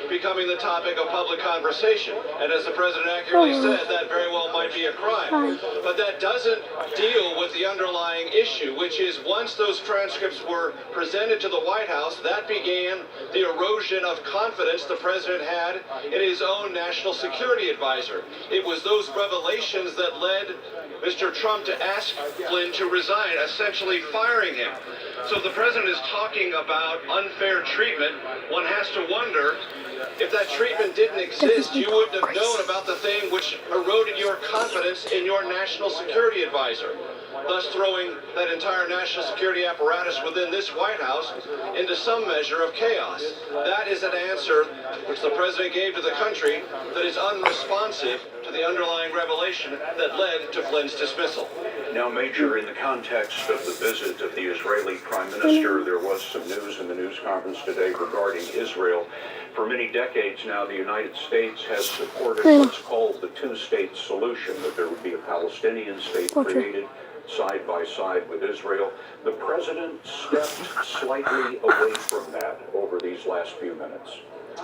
becoming the topic of public conversation. And as the president accurately said, that very well might be a crime. But that doesn't deal with the underlying issue, which is once those transcripts were presented to the White House, that began the erosion of confidence the president had in his own national security advisor. It was those revelations that led Mr. Trump to ask Flynn to resign, essentially firing him. So if the president is talking about unfair treatment, one has to wonder, if that treatment didn't exist, you wouldn't have known about the thing which eroded your confidence in your national security advisor, thus throwing that entire national security apparatus within this White House into some measure of chaos. That is an answer which the president gave to the country that is unresponsive to the underlying revelation that led to Flynn's dismissal. Now, Major, in the context of the visit of the Israeli Prime Minister, there was some news in the news conference today regarding Israel. For many decades now, the United States has supported what's called the two-state solution, that there would be a Palestinian state created side by side with Israel. The president stepped slightly away from that over these last few minutes.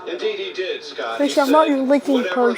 Indeed, he did, Scott. He said whatever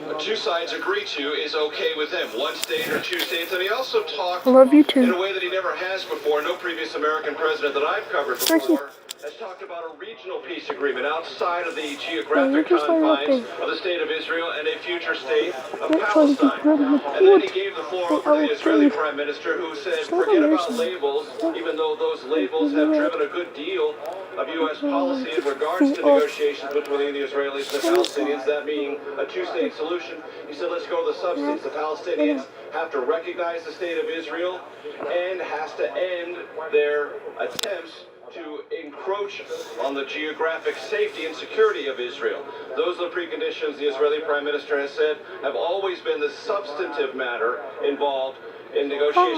the two sides agree to is okay with him. One state or two states. And he also talked I love you too. in a way that he never has before. No previous American president that I've covered before has talked about a regional peace agreement outside of the geographic confines of the state of Israel and a future state of Palestine. And then he gave the floor over to the Israeli Prime Minister, who said, forget about labels, even though those labels have driven a good deal of U.S. policy in regards to negotiations between the Israelis and the Palestinians, that being a two-state solution. He said, let's go to the substance. The Palestinians have to recognize the state of Israel and has to end their attempts to encroach on the geographic safety and security of Israel. Those are the preconditions the Israeli Prime Minister has said have always been the substantive matter involved in negotiations.